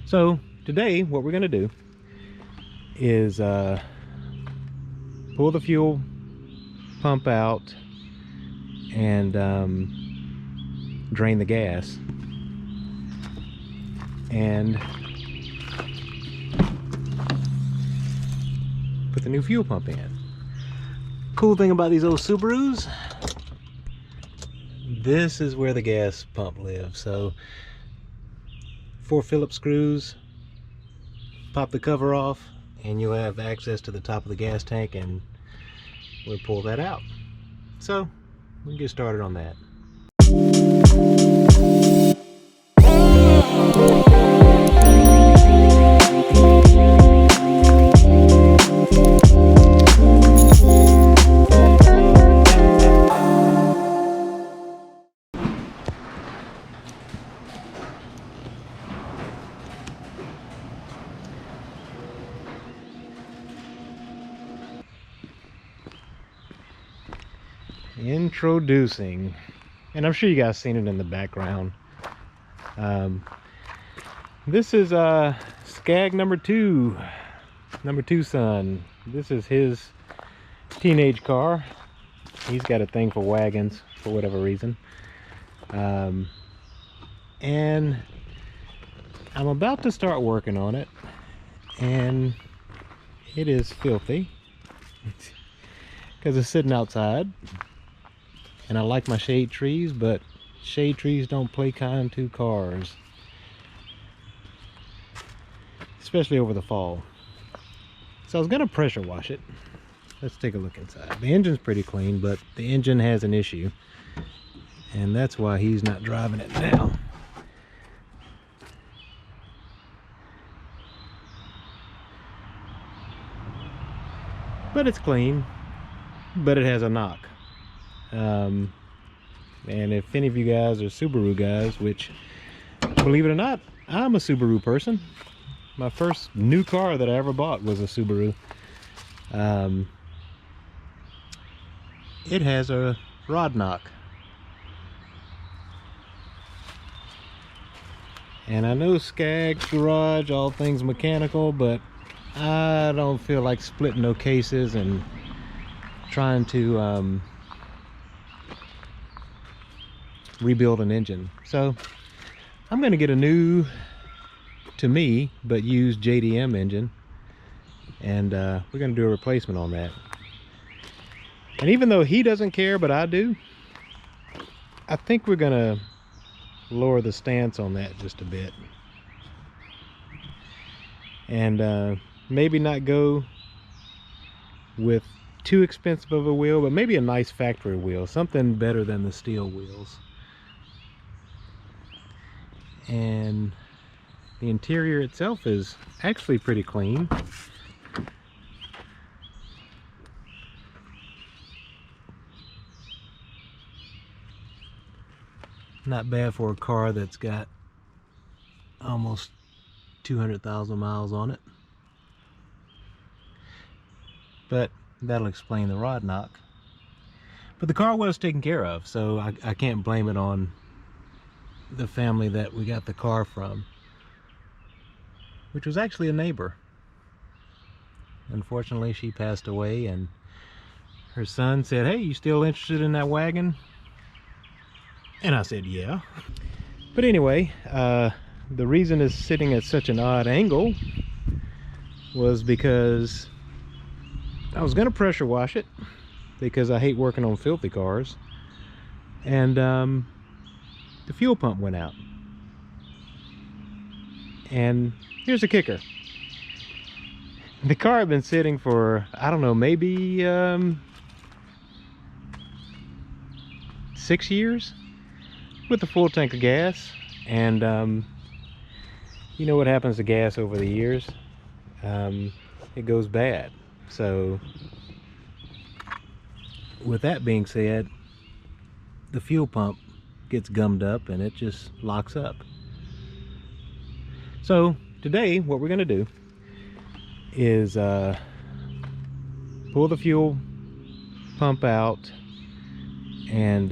So today what we're going to do is pull the fuel pump out and drain the gas and put the new fuel pump in. Cool thing about these old Subarus, this is where the gas pump lives. So 4 Phillips screws, pop the cover off, and you'll have access to the top of the gas tank, and we'll pull that out. So we can get started on that. Introducing, and I'm sure you guys seen it in the background. This is Skag number two son. This is his teenage car. He's got a thing for wagons for whatever reason. And I'm about to start working on it, and it is filthy because it's sitting outside. And I like my shade trees, but shade trees don't play kind to cars, especially over the fall. So I was gonna pressure wash it. Let's take a look inside. The engine's pretty clean, but the engine has an issue, and that's why he's not driving it now. But it's clean, but it has a knock. And if any of you guys are Subaru guys, which, believe it or not, I'm a Subaru person. My first new car that I ever bought was a Subaru. It has a rod knock. And I know Skag's garage, all things mechanical, but I don't feel like splitting no cases and trying to rebuild an engine. So I'm going to get a new, to me, but used JDM engine, and we're going to do a replacement on that. And even though he doesn't care, but I do, I think we're going to lower the stance on that just a bit, and maybe not go with too expensive of a wheel, but maybe a nice factory wheel, something better than the steel wheels. And the interior itself is actually pretty clean. Not bad for a car that's got almost 200,000 miles on it. But that'll explain the rod knock. But the car was taken care of, so I can't blame it on the family that we got the car from, which was actually a neighbor. Unfortunately, she passed away, and her son said, "Hey, you still interested in that wagon?" And I said, "Yeah." But anyway, the reason it's sitting at such an odd angle was because I was going to pressure wash it, because I hate working on filthy cars, and the fuel pump went out. And here's the kicker. The car had been sitting for, I don't know, maybe 6 years with a full tank of gas. And you know what happens to gas over the years? It goes bad. So with that being said, the fuel pump gets gummed up and it just locks up. So today what we're going to do is pull the fuel pump out and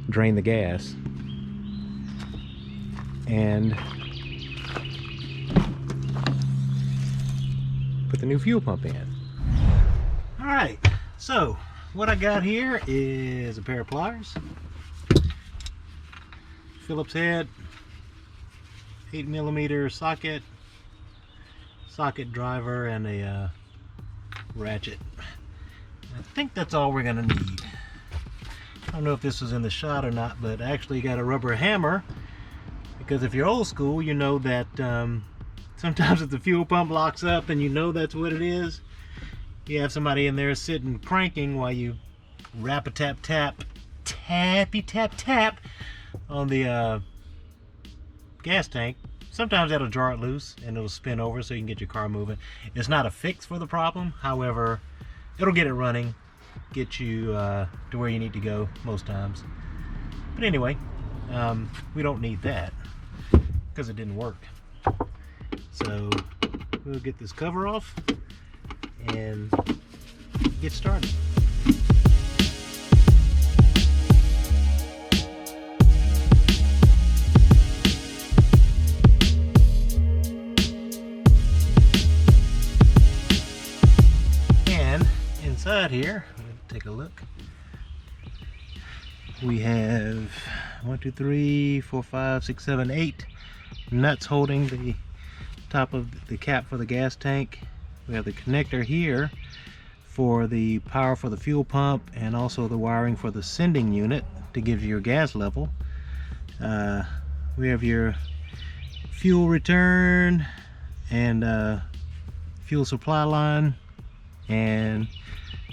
drain the gas and put the new fuel pump in. All right, so what I got here is a pair of pliers, Phillips head, 8mm socket driver, and a ratchet. I think that's all we're gonna need. I don't know if this was in the shot or not, but I actually got a rubber hammer, because if you're old school, you know that sometimes if the fuel pump locks up and you know that's what it is, you have somebody in there sitting cranking while you tappy tap on the gas tank. Sometimes that'll jar it loose and it'll spin over so you can get your car moving. It's not a fix for the problem, however, it'll get it running, get you to where you need to go most times. But anyway, we don't need that because it didn't work. So we'll get this cover off and get started. And inside here, take a look. We have 1, 2, 3, 4, 5, 6, 7, 8 nuts holding the top of the cap for the gas tank. We have the connector here for the power for the fuel pump, and also the wiring for the sending unit to give you your gas level. We have your fuel return and fuel supply line and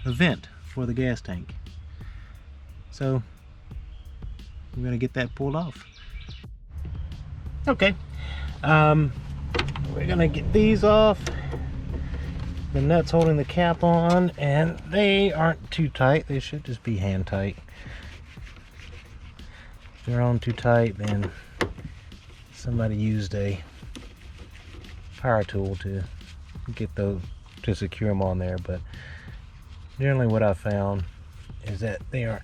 a vent for the gas tank. So we're going to get that pulled off. Okay, we're going to get these off. The nuts holding the cap on, and they aren't too tight. They should just be hand tight. If they're on too tight, then somebody used a power tool to get those, to secure them on there. But generally what I found is that they aren't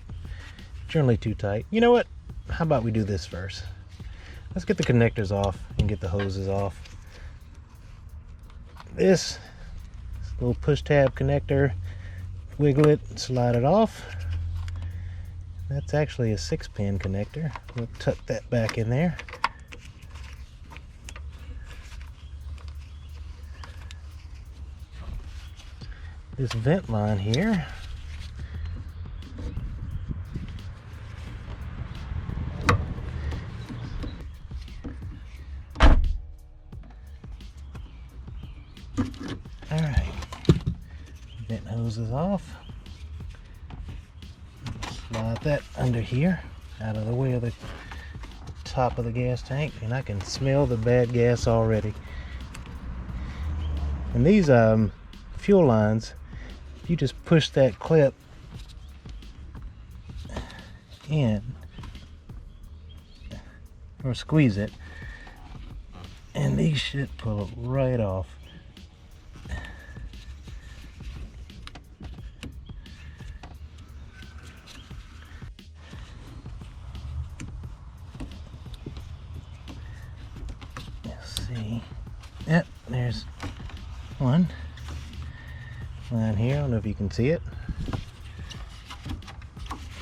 generally too tight. You know what? How about we do this first? Let's get the connectors off and get the hoses off. This little push tab connector, wiggle it, slide it off. That's actually a 6-pin connector. We'll tuck that back in there. This vent line here, alright, vent hose is off. Slide that under here, out of the way of the top of the gas tank, and I can smell the bad gas already. And these fuel lines, you just push that clip in or squeeze it, and these should pull it right off. Let's see. Yep, there's one line here. I don't know if you can see it.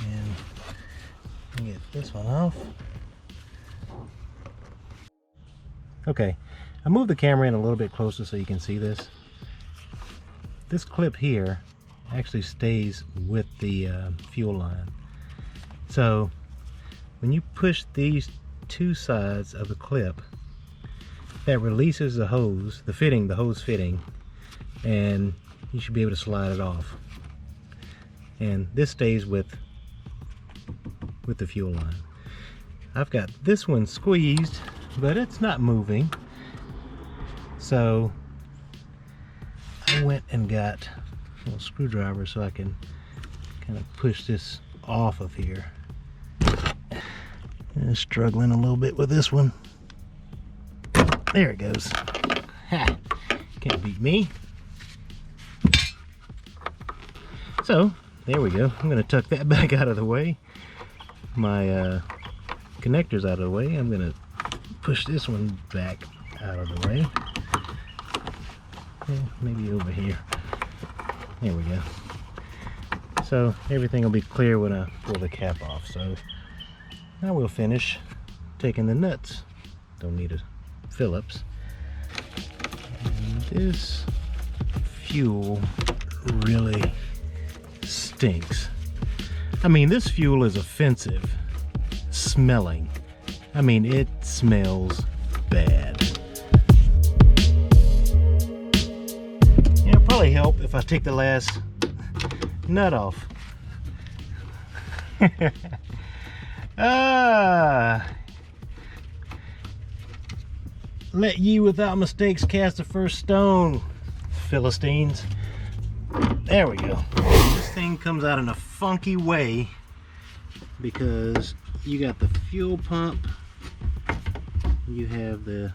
And get this one off. Okay, I moved the camera in a little bit closer so you can see this. This clip here actually stays with the fuel line. So when you push these two sides of the clip, that releases the hose, the hose fitting, and you should be able to slide it off. And this stays with the fuel line. I've got this one squeezed, but it's not moving. So I went and got a little screwdriver so I can kind of push this off of here. I'm struggling a little bit with this one. There it goes. Ha! Can't beat me. So there we go. I'm going to tuck that back out of the way. My connector's out of the way. I'm going to push this one back out of the way. maybe over here. There we go. So everything will be clear when I pull the cap off. So now we'll finish taking the nuts. Don't need a Phillips. And this fuel really stinks. I mean, this fuel is offensive smelling. I mean, it smells bad. It'll probably help if I take the last nut off. Let ye without mistakes cast the first stone, Philistines. There we go. This thing comes out in a funky way because you got the fuel pump, you have the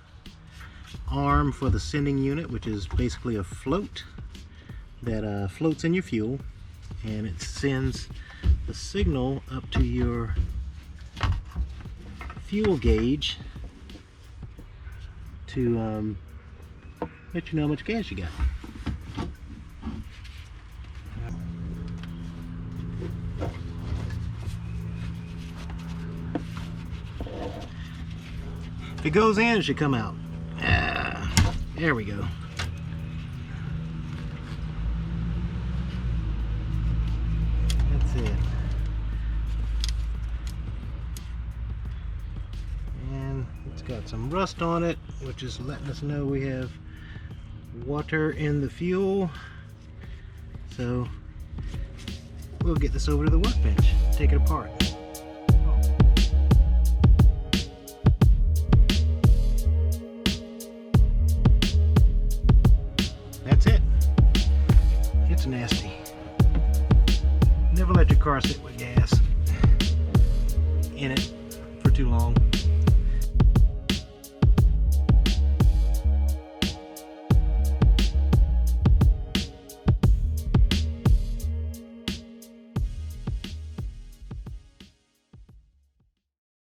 arm for the sending unit, which is basically a float that floats in your fuel, and it sends the signal up to your fuel gauge to let you know how much gas you got. If it goes in, it should come out. There we go. That's it. And it's got some rust on it, which is letting us know we have water in the fuel. So we'll get this over to the workbench, take it apart. That's it. It's nasty. Never let your car sit with gas in it for too long.